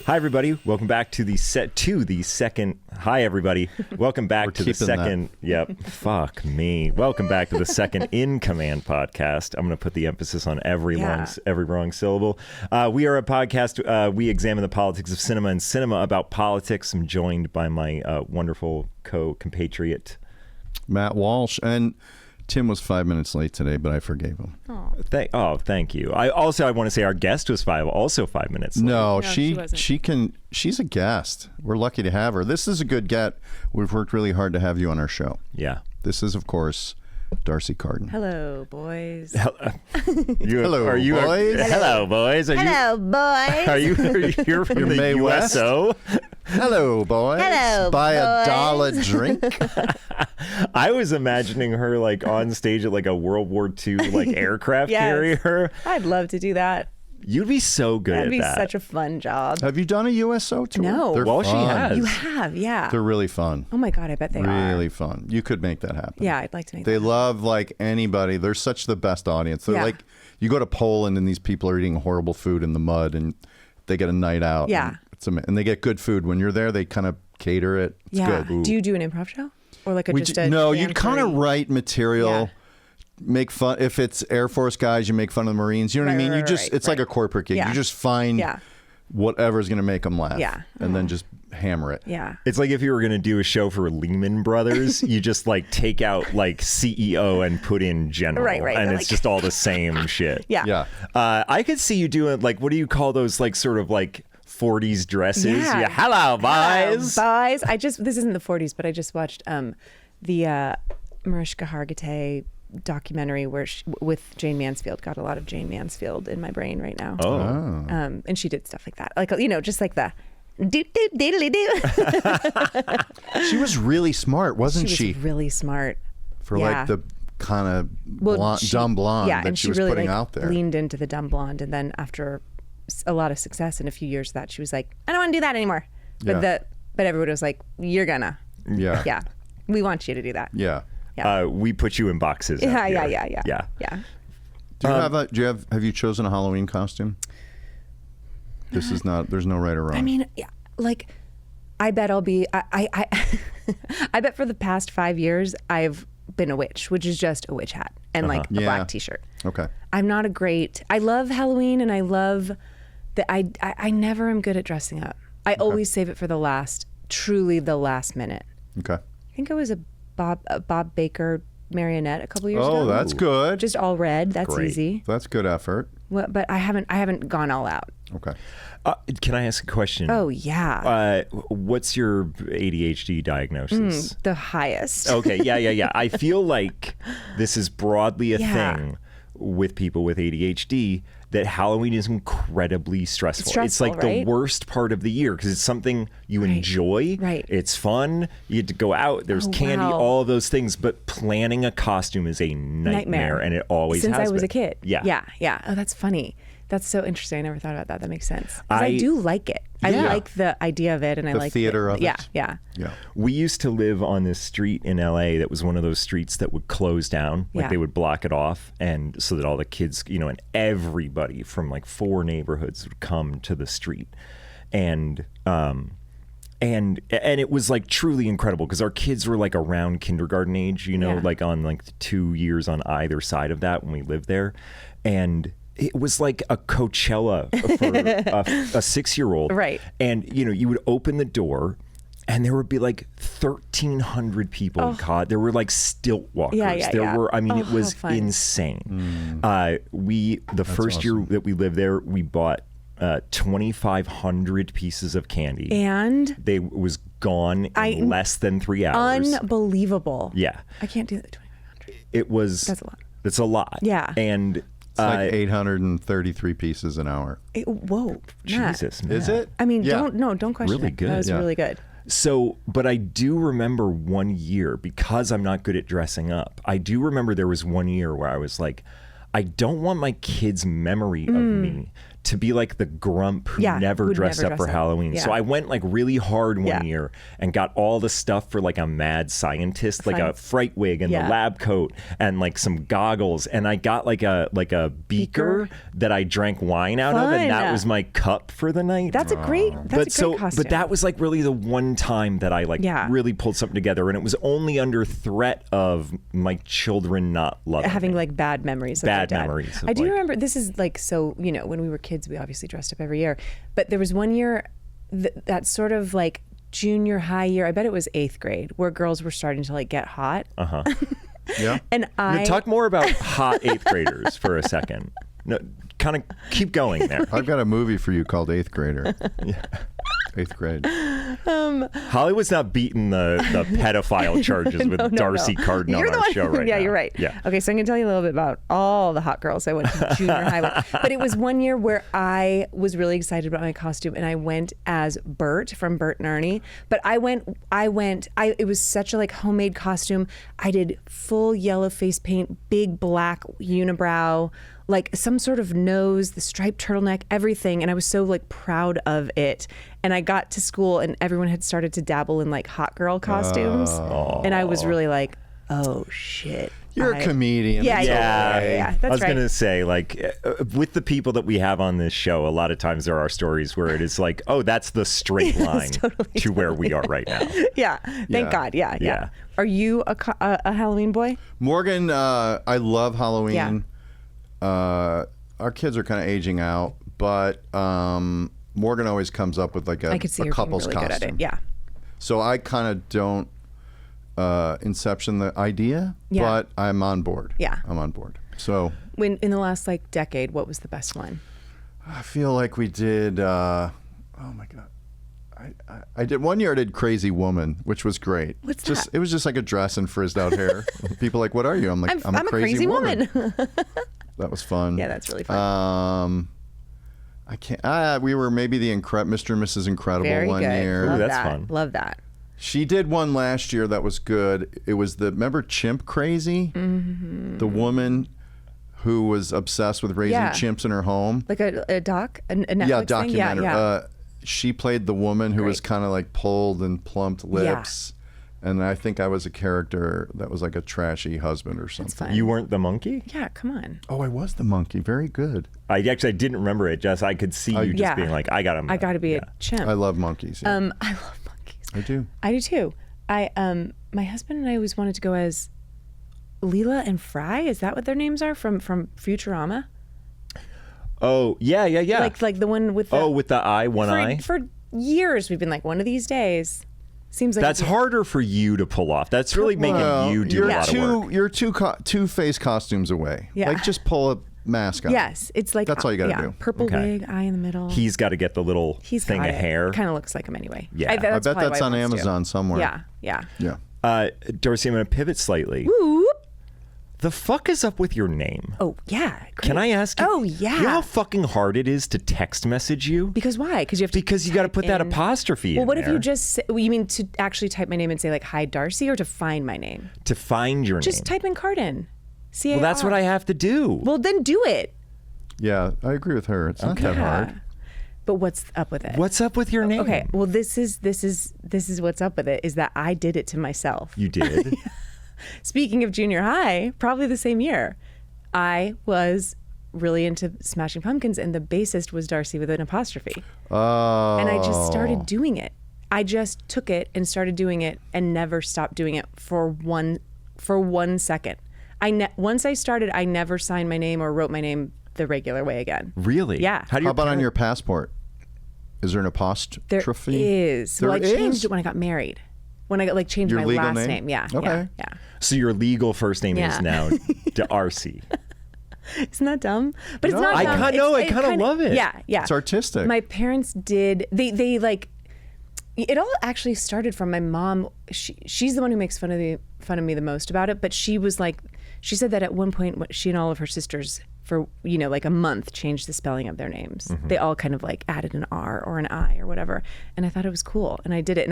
Hi, everybody. Welcome back to the second. Hi, everybody. Welcome back to the second. That. Yep. Fuck me. Welcome back to the second In Command podcast. I'm going to put the emphasis on every wrong syllable. We are a podcast. We examine the politics of cinema and cinema about politics. I'm joined by my wonderful compatriot, Matt Walsh. And Tim was 5 minutes late today, but I forgave him. Thank you. I want to say our guest was 5 minutes late. No, she's a guest. We're lucky to have her. This is a good get. We've worked really hard to have you on our show. Yeah. This is, of course, D'arcy Carden. Hello, boys. Hello, boys. Hello, boys. Hello, boys. Are you here from the Mae West? USO? Hello, boys. Hello, Buy boys. $1 drink. I was imagining her like on stage at like a World War II like aircraft carrier. I'd love to do that. You'd be so good That'd at that. That'd be such a fun job. Have you done a USO tour? No. They're Well, fun. she has. You have, yeah. They're really fun. Oh my God, I bet they are. Really fun. You could make that happen. Yeah, I'd like to make They that love like anybody. They're such the best audience. They're like, you go to Poland and these people are eating horrible food in the mud and they get a night out. Yeah. And they get good food. When you're there, they kind of cater it. It's good. Ooh. Do you do an improv show? Or like No, you kind of write material. Yeah. Make fun. If it's Air Force guys, you make fun of the Marines. You know what I mean? It's like a corporate gig. Yeah. You just find whatever's going to make them laugh. Yeah. And then just hammer it. Yeah. It's like if you were going to do a show for Lehman Brothers, you just like take out like CEO and put in general. Right. And it's just all the same shit. Yeah. Yeah. I could see you doing like, what do you call those like sort of like 40s dresses? Yeah. Hello, boys. Hello, boys. This isn't the 40s, but I just watched the Mariska Hargitay documentary with Jane Mansfield. Got a lot of Jane Mansfield in my brain right now. Oh. And she did stuff like that. Like, just like the do. She was really smart, wasn't she? She was really smart. For like the kind of dumb blonde that she was really putting out there. Leaned into the dumb blonde, and then after a lot of success in a few years of that, she was like, I don't want to do that anymore. But everybody was like, you're gonna. Yeah. Yeah. We want you to do that. Yeah. Yeah. We put you in boxes. Yeah. Have you chosen a Halloween costume? This is not, there's no right or wrong. I mean, like, I bet I'll be, I bet for the past 5 years, I've been a witch, which is just a witch hat and like a black t-shirt. Okay. I'm not I love Halloween and I love that I never am good at dressing up. I always save it for truly the last minute. Okay. I think I was a Bob Baker marionette a couple years ago. Oh, that's good. Just all red. That's Great. easy. That's good effort. Well, but I haven't gone all out. Okay. Can I ask a question? Oh yeah. What's your ADHD diagnosis? The highest. Okay. Yeah. I feel like this is broadly a thing with people with ADHD, that Halloween is incredibly stressful. It's like the worst part of the year because it's something you enjoy. Right. It's fun. You get to go out. There's candy, all of those things. But planning a costume is a nightmare. And it always Since has I was been. a kid. Yeah. Oh, that's funny. That's so interesting. I never thought about that. That makes sense. 'Cause I do like it. I like the idea of it, and I like the theater of it. Yeah. We used to live on this street in LA that was one of those streets that would close down, like they would block it off, and so that all the kids, and everybody from like 4 neighborhoods would come to the street, and it was like truly incredible because our kids were like around kindergarten age, like on like 2 years on either side of that when we lived there, and it was like a Coachella for a 6-year-old. Right. And, you would open the door and there would be like 1,300 people. God, there were like stilt walkers. It was insane. The first year that we lived there, we bought 2,500 pieces of candy. And? It was gone in less than 3 hours. Unbelievable. Yeah. I can't do that. 2,500. It was. That's a lot. It's a lot. Yeah. And it's like 833 pieces an hour. Whoa. Jesus, man. Is it? I mean, don't question really it. good. That was really good. So, but I do remember one year, because I'm not good at dressing up, I do remember there was one year where I was like, I don't want my kids' memory of me to be like the grump who never dressed up for Halloween. So I went like really hard one year and got all the stuff for like a mad scientist, like a fright wig and the lab coat and like some goggles. And I got like a beaker that I drank wine out of, and that was my cup for the night. That's a great costume. But that was like really the one time that I like really pulled something together, and it was only under threat of my children not loving having me. like bad memories of bad their dad. memories. I do remember, this is like, so, you know, when we were kids, we obviously dressed up every year, but there was one year that sort of like junior high year, I bet it was 8th grade, where girls were starting to like get hot. Yeah. And Now, talk more about hot 8th graders for a second. No, kind of keep going there. I've got a movie for you called 8th Grader. 8th grade. Hollywood's not beating the pedophile charges with D'arcy Carden on our show right now. Yeah, you're right. Yeah. Okay, so I'm going to tell you a little bit about all the hot girls I went to junior high with. But it was one year where I was really excited about my costume, and I went as Bert from Bert and Ernie. But it was such a like homemade costume. I did full yellow face paint, big black unibrow, like some sort of nose, the striped turtleneck, everything. And I was so like proud of it. And I got to school and everyone had started to dabble in like hot girl costumes. And I was really like, oh shit. You're a comedian. Yeah. That's I was right. going to say, like, with the people that we have on this show, a lot of times there are stories where it is like, oh, that's the straight line to where we are right now. Yeah. Thank God. Yeah. Are you a Halloween boy? Morgan, I love Halloween. Our kids are kind of aging out, but Morgan always comes up with like a couple's really costume. good at it. Yeah. So I kind of don't inception the idea, but I'm on board. Yeah. I'm on board. So in the last like decade, what was the best one? I feel like we did, oh my God. I did one year. I did Crazy Woman, which was great. What's that? It was just like a dress and frizzed out hair. People are like, what are you? I'm like, I'm a crazy woman. That was fun. Yeah, that's really fun. I can't. We were maybe the Mr. and Mrs. Incredible Very one good. year. Love that's that. fun. Love that. She did one last year that was good. It was remember Chimp Crazy? Mm-hmm. The woman who was obsessed with raising chimps in her home. Like a doc? A Netflix documentary. thing? Yeah. She played the woman who was kind of like pulled and plumped lips. And I think I was a character that was like a trashy husband or something. That's fun. You weren't the monkey? Yeah, come on. Oh, I was the monkey. Very good. I didn't remember it. Just I could see you just being like, I got to be a chimp. I love monkeys. Yeah. I love monkeys. I do. I do too. My husband and I always wanted to go as Leela and Fry. Is that what their names are from Futurama? Oh, yeah. Like the one with the with the eye, one eye. For years we've been like, one of these days. Seems like that's harder for you to pull off. That's really making you do a lot of work. You're two face costumes away. Yeah. Like just pull a mask on. Yes, it's like that's all you got to do. Purple wig, eye in the middle. He's got to get the little thing of hair. Kind of looks like him anyway. Yeah. I bet that's on Amazon somewhere. Yeah. D'arcy, I'm going to pivot slightly. Whoop. The fuck is up with your name? Oh, yeah. Great. Can I ask you? Oh, yeah. You know how fucking hard it is to text message you? Because why? Because you got to put that apostrophe in Well, what there. if you just say, you mean to actually type my name and say like, hi, D'arcy, or to find my name? To find your name. Just type in Carden. C-A-R. Well, that's what I have to do. Well, then do it. Yeah, I agree with her. It's not that hard. But what's up with it? What's up with your name? Okay, well, this is what's up with it, is that I did it to myself. You did? Speaking of junior high, probably the same year, I was really into Smashing Pumpkins, and the bassist was D'arcy with an apostrophe. Oh. And I just started doing it. I just took it and started doing it and never stopped doing it for one second. Once I started, I never signed my name or wrote my name the regular way again. Really? Yeah. How about on your passport? Is there an apostrophe? There is. Well, I changed it when I got married. When I changed your my legal last name? Yeah. Okay. Yeah. So your legal first name is now D'arcy. Isn't that dumb? But it's not I dumb. kind of love it. Yeah. It's artistic. My parents did. They like. It all actually started from my mom. She's the one who makes fun of me the most about it. But she was like, she said that at one point she and all of her sisters, for like a month, changed the spelling of their names. Mm-hmm. They all kind of like added an R or an I or whatever, and I thought it was cool, and I did it,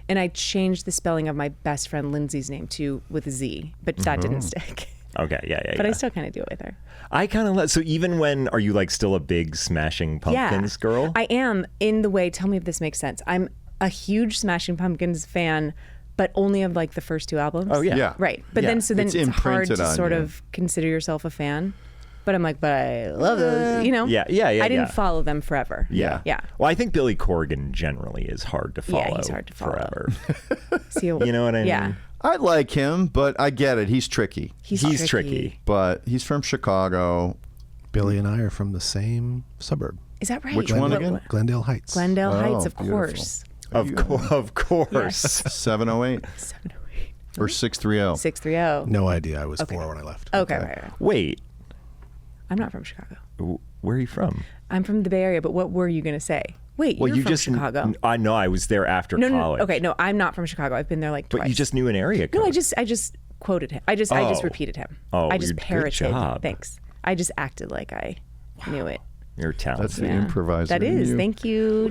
and I changed the spelling of my best friend Lindsay's name with a Z, but that didn't stick. Okay, yeah. But I still kind of do it with her. I kind of so even when are you like still a big Smashing Pumpkins girl? I am in the way. Tell me if this makes sense. I'm a huge Smashing Pumpkins fan, but only of like the first 2 albums. Oh yeah, right. But then it's hard to sort of consider yourself a fan. But I'm like, but I love those, you know? Yeah. I didn't follow them forever. Yeah. Well, I think Billy Corgan generally is hard to follow. Yeah, he's hard to follow. Forever. You know what I mean? I like him, but I get it. He's tricky. He's tricky. But he's from Chicago. Billy and I are from the same suburb. Is that right? Which one again? Glendale Heights. Glendale Heights, of beautiful. course. Of course. Yes. 708 or 630. 630. No idea. I was 4 when I left. Okay. Right. Wait. I'm not from Chicago. Where are you from? I'm from the Bay Area, but what were you going to say? Wait, you're from Chicago. I know. I was there after college. No. Okay, no, I'm not from Chicago. I've been there like twice. But you just knew an area code. No, I just quoted him. I just repeated him. Oh, I just parroted. Good job. Thanks. I just acted like I knew it. You're talented. That's the improviser. That is. Thank you.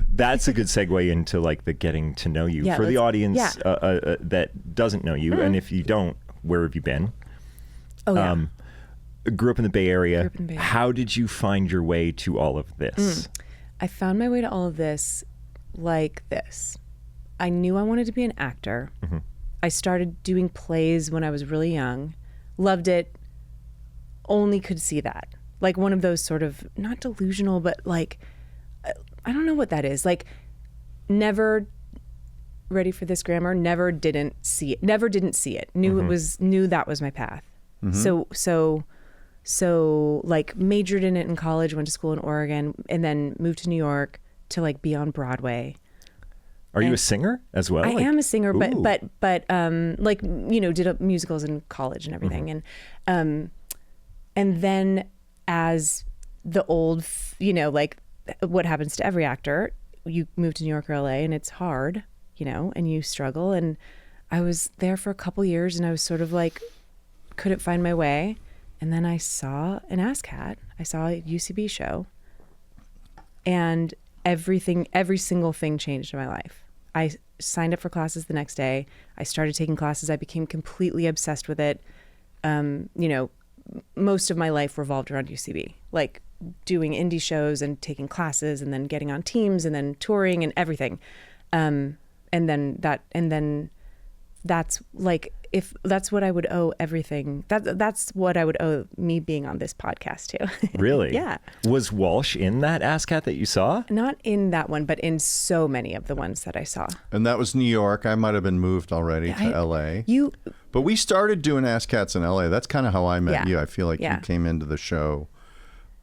That's a good segue into like the getting to know you for the audience that doesn't know you, and if you don't, where have you been? Oh yeah. Grew up in the Bay Area. How did you find your way to all of this? I found my way to all of this like this. I knew I wanted to be an actor. Mm-hmm. I started doing plays when I was really young. Loved it. Only could see that. Like one of those sort of, not delusional, but like, I don't know what that is. Like never, ready for this grammar, never didn't see it. Knew that was my path. Mm-hmm. So like majored in it in college, went to school in Oregon, and then moved to New York to like be on Broadway. Are you a singer as well? I am a singer, but like, you know, did musicals in college and everything. Mm-hmm. And then as the old, you know, like what happens to every actor, you move to New York or LA and it's hard, you know, and you struggle. And I was there for a couple years and I was sort of like, couldn't find my way. And then I saw an ASCAT. I saw a UCB show and every single thing changed in my life. I signed up for classes the next day. I started taking classes. I became completely obsessed with it. You know, most of my life revolved around UCB, like doing indie shows and taking classes and then getting on teams and then touring and everything. And then that's like, if that's what I would owe everything, that's what I would owe me being on this podcast too. Really? Yeah. Was Walsh in that ASCAT that you saw? Not in that one, but in so many of the ones that I saw. And that was New York. I might have been moved already to LA. But we started doing ASCATs in LA. That's kind of how I met you. I feel like you came into the show.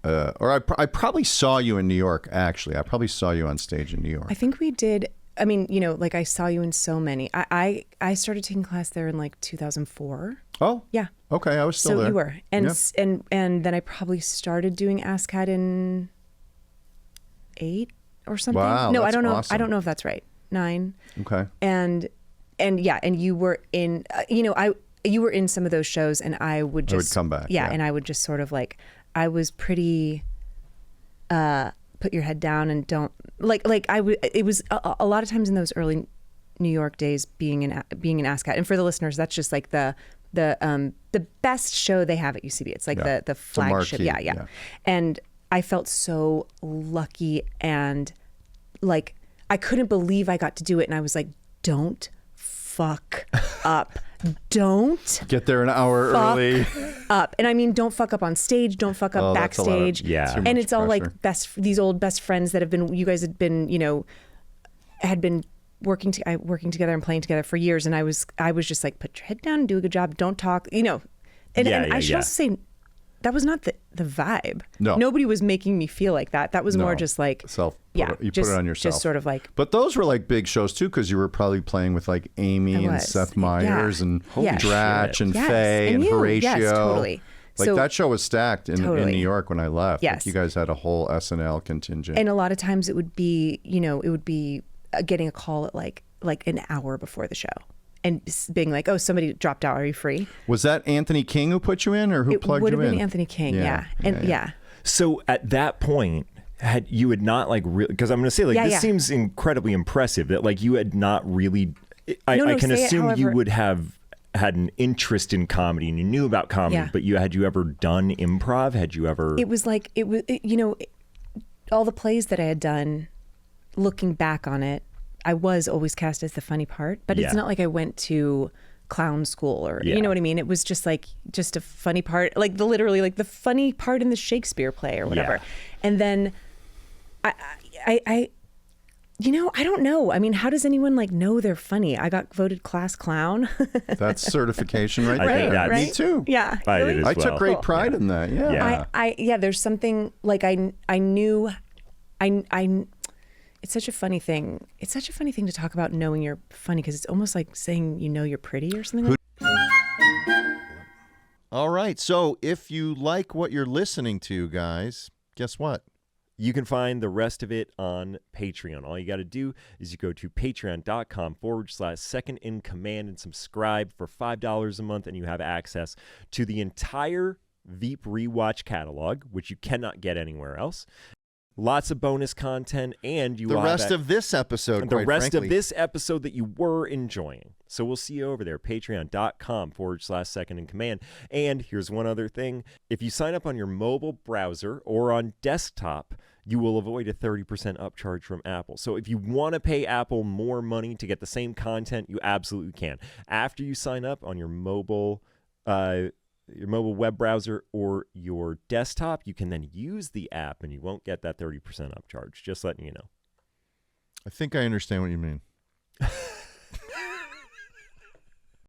Or I probably saw you in New York, actually. I probably saw you on stage in New York. I think we did. I mean, you know, like I saw you in so many. I started taking class there in like 2004. Oh, yeah. Okay, I was still there. So you were, and then I probably started doing ASCAT in 8 or something. Wow, no, that's I don't know. awesome. I don't know if that's right. 9. Okay. And you were in. You were in some of those shows, and I would come back. Yeah, and I would just sort of like, I was pretty. Put your head down and don't it was a lot of times in those early New York days being an ASCAT. And for the listeners, that's just like the best show they have at UCB. It's like the flagship. Yeah. And I felt so lucky and like I couldn't believe I got to do it. And I was like, don't fuck up. Don't get there an hour early. Up. And I mean, don't fuck up on stage. Don't fuck up backstage. And it's all like these old best friends that have been, you guys had been, you know, had been working together and playing together for years. And I was just like, put your head down and do a good job. Don't talk, you know. And I should also say, that was not the vibe. No. Nobody was making me feel like that. That was more just like you put it on yourself. Just sort of like. But those were like big shows too, because you were probably playing with like Amy and Seth Meyers and Dratch and Faye and Horatio. Yes, totally. Like that show was stacked in New York when I left. Yes. Like you guys had a whole SNL contingent. And a lot of times it would be, you know, getting a call at like an hour before the show. And being like, oh, somebody dropped out. Are you free? Was that Anthony King who put you in, or who plugged you in? It would have been Anthony King, yeah. So at that point, had not like really, because I'm going to say like this seems incredibly impressive that like you had not really. I can assume you would have had an interest in comedy and you knew about comedy, but had you ever done improv? Had you ever? It was like, all the plays that I had done, looking back on it, I was always cast as the funny part, but it's not like I went to clown school or, you know what I mean? It was just a funny part, like literally like the funny part in the Shakespeare play or whatever. Yeah. And then I don't know. I mean, how does anyone know they're funny? I got voted class clown. That's certification right there. Right? Me too. Yeah. I took great pride in that. Yeah. There's something like I knew, it's such a funny thing. It's such a funny thing to talk about knowing you're funny, because it's almost like saying you're pretty or something like that. All right. So if you like what you're listening to, guys, guess what? You can find the rest of it on Patreon. All you got to do is you go to patreon.com/Second in Command and subscribe for $5 a month, and you have access to the entire Veep Rewatch catalog, which you cannot get anywhere else. Lots of bonus content, and the rest of this episode, of this episode that you were enjoying. So we'll see you over there, patreon.com/Second in Command. And here's one other thing. If you sign up on your mobile browser or on desktop, you will avoid a 30% upcharge from Apple. So if you want to pay Apple more money to get the same content, you absolutely can. After you sign up on your mobile web browser or your desktop, you can then use the app and you won't get that 30% upcharge. Just letting you know. I think I understand what you mean.